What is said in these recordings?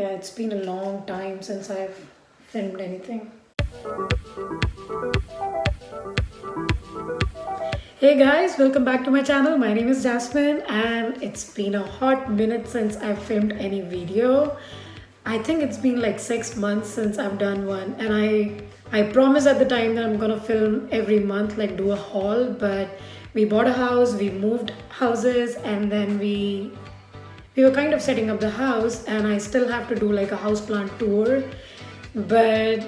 Yeah, it's been a long time since I've filmed anything. Hey guys, welcome back to my channel. My name is Jasmine and it's been a hot minute since I've filmed any video. I think it's been like 6 months since I've done one, and I promised at the time that I'm gonna film every month, like do a haul, but we bought a house, we moved houses, and then we were kind of setting up the house, and I still have to do like a houseplant tour. But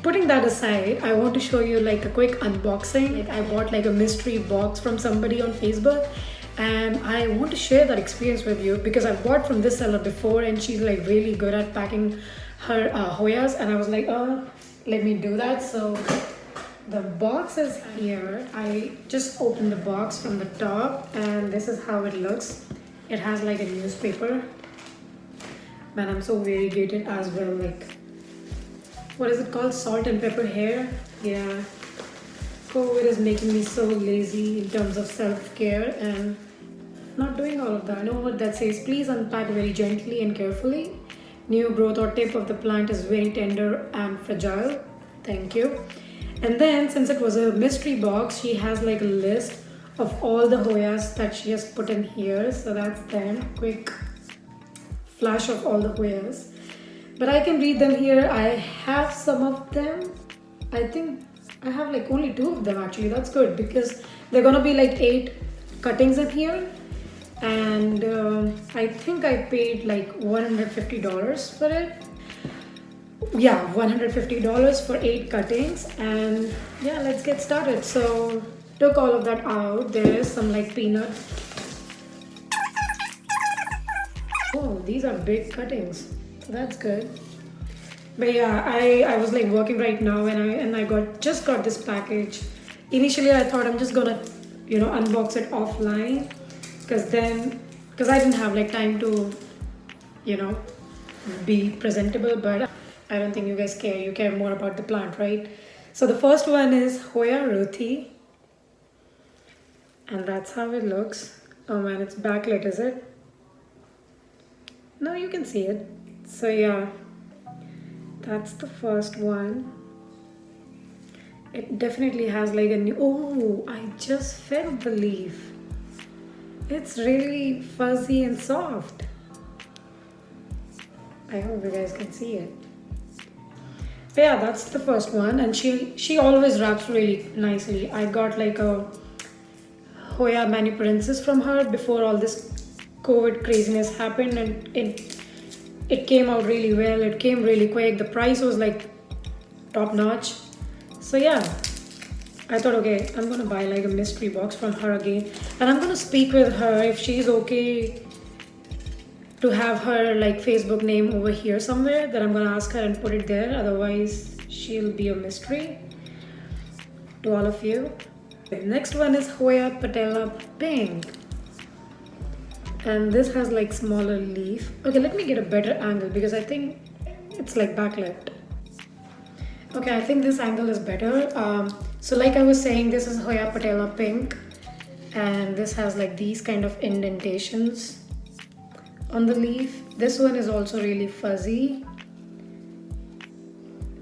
putting that aside, I want to show you like a quick unboxing. Like I bought like a mystery box from somebody on Facebook, and I want to share that experience with you because I've bought from this seller before and she's like really good at packing her Hoyas, and I was like, oh, let me do that. So the box is here. I just opened the box from the top and this is how it looks. It has like a newspaper. Man, I'm so variegated as well. Like, what is it called? Salt and pepper hair? Yeah. COVID is making me so lazy in terms of self-care and not doing all of that. I know what that says. Please unpack very gently and carefully. New growth or tip of the plant is very tender and fragile. Thank you. And then, since it was a mystery box, she has like a list of all the Hoyas that she has put in here. So that's them. Quick flash of all the Hoyas. But I can read them here. I have some of them. I think I have like only 2 of them actually. That's good because they're gonna be like 8 cuttings in here. And I think I paid like $150 for it. Yeah, $150 for 8 cuttings. And yeah, let's get started. So took all of that out. There is some like peanut. Oh, these are big cuttings, so that's good. But yeah, I was like working right now, and I just got this package. Initially I thought I'm just gonna unbox it offline because I didn't have like time to you know be presentable, but I don't think you guys care. You care more about the plant, right? So the first one is Hoya ruthii, and that's how it looks. Oh man, it's backlit, is it? No, you can see it. So yeah, that's the first one. It definitely has like a new... Oh, I just felt the leaf. It's really fuzzy and soft. I hope you guys can see it. But yeah, that's the first one, and she always wraps really nicely. I got like a Hoya Mani Princess from her before all this COVID craziness happened, and it came out really well. It came really quick. The price was like top notch. So yeah, I thought, okay, I'm gonna buy like a mystery box from her again, and I'm gonna speak with her if she's okay to have her like Facebook name over here somewhere. Then I'm gonna ask her and put it there. Otherwise, she'll be a mystery to all of you. The next one is Hoya Patella Pink. And this has like smaller leaf. Okay, let me get a better angle because I think it's like backlit. Okay, I think this angle is better. So like I was saying, this is Hoya Patella Pink, and this has like these kind of indentations on the leaf. This one is also really fuzzy.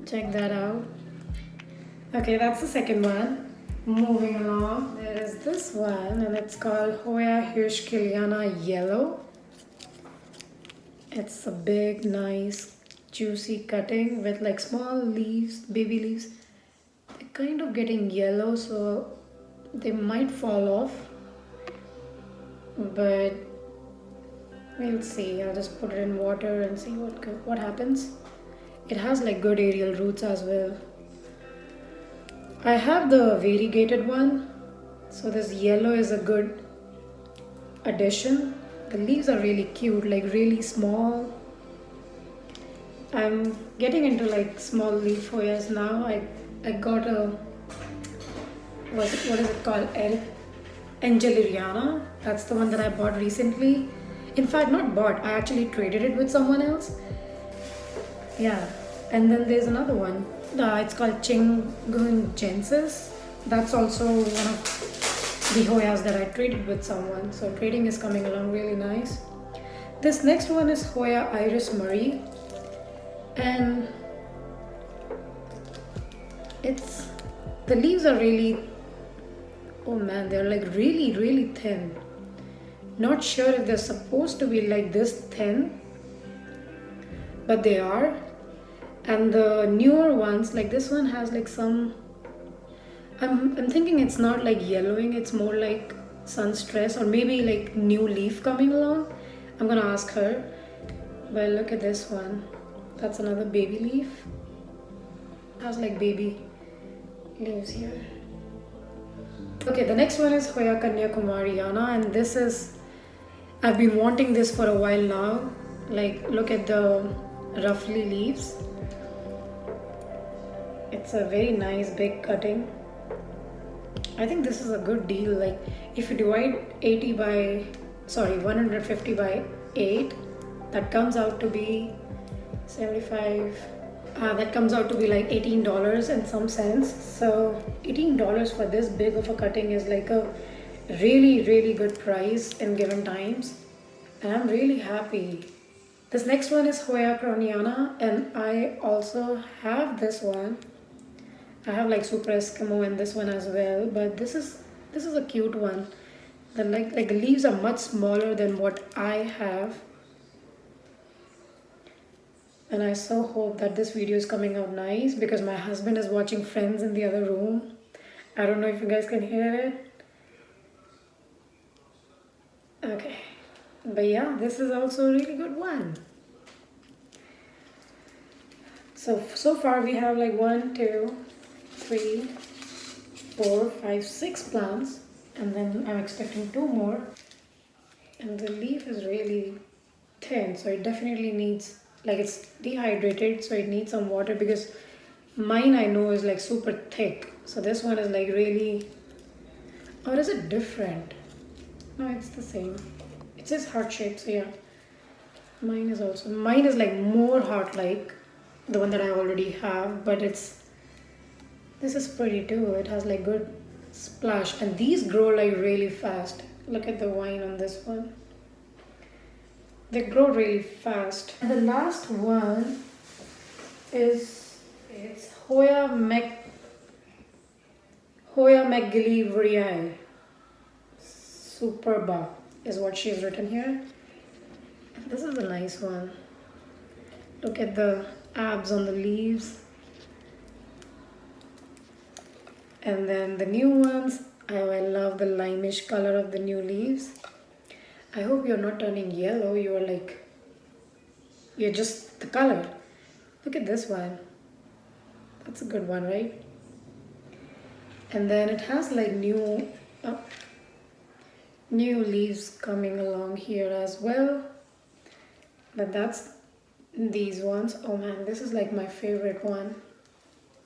Check that out. Okay, that's the second one. Moving along, there is this one, and it's called Hoya Hirschkiliana Yellow. It's a big, nice, juicy cutting with like small leaves, baby leaves. They're kind of getting yellow, so they might fall off. But we'll see. I'll just put it in water and see what happens. It has like good aerial roots as well. I have the variegated one, so this yellow is a good addition. The leaves are really cute, like really small. I'm getting into like small leaf Hoyas now. I got a what is it called? Angeliriana. That's the one that I bought recently. In fact, not bought. I actually traded it with someone else. Yeah, and then there's another one. It's called Chingungensis. That's also one of the Hoyas that I traded with someone. So trading is coming along really nice. This next one is Hoya Iris Murray, and it's the leaves are really, oh man, they're like really thin. Not sure if they're supposed to be like this thin, but they are. And the newer ones, like this one has like some, I'm thinking it's not like yellowing, it's more like sun stress or maybe like new leaf coming along. I'm gonna ask her. But look at this one. That's another baby leaf. It has like baby leaves here. Okay, the next one is Hoya Kanyakumariyana, and this is, I've been wanting this for a while now. Like, look at the roughly leaves. It's a very nice big cutting. I think this is a good deal. Like, if you divide 150 by 8, that comes out to be 75. That comes out to be like $18 and some cents. So $18 for this big of a cutting is like a really good price in given times, and I'm really happy. This next one is Hoya Croniana, and I also have this one. I have like Super Eskimo and this one as well, but this is a cute one. The like the leaves are much smaller than what I have. And I so hope that this video is coming out nice because my husband is watching Friends in the other room. I don't know if you guys can hear it. Okay. But yeah, this is also a really good one. So far we have like 1, 2, 3, 4, 5, 6 plants. And then I'm expecting 2 more. And the leaf is really thin, so it definitely needs, like, it's dehydrated, so it needs some water because mine I know is like super thick. So this one is like really, or is it different? No, it's the same. It says heart shape, so yeah. Mine is like more heart like the one that I already have, but this is pretty too. It has like good splash, and these grow like really fast. Look at the vine on this one. They grow really fast. And the last one is, it's Hoya McGillivray Superba is what she's written here. This is a nice one. Look at the abs on the leaves. And then the new ones, I love the limeish color of the new leaves. I hope you're not turning yellow, you're just the color. Look at this one. That's a good one, right? And then it has like new leaves coming along here as well. But that's these ones. Oh man, this is like my favorite one.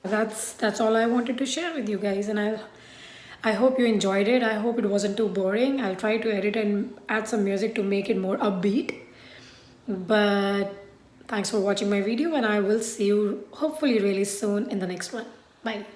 That's all I wanted to share with you guys, and I hope you enjoyed it. I hope it wasn't too boring. I'll try to edit and add some music to make it more upbeat. But thanks for watching my video, and I will see you hopefully really soon in the next one. Bye.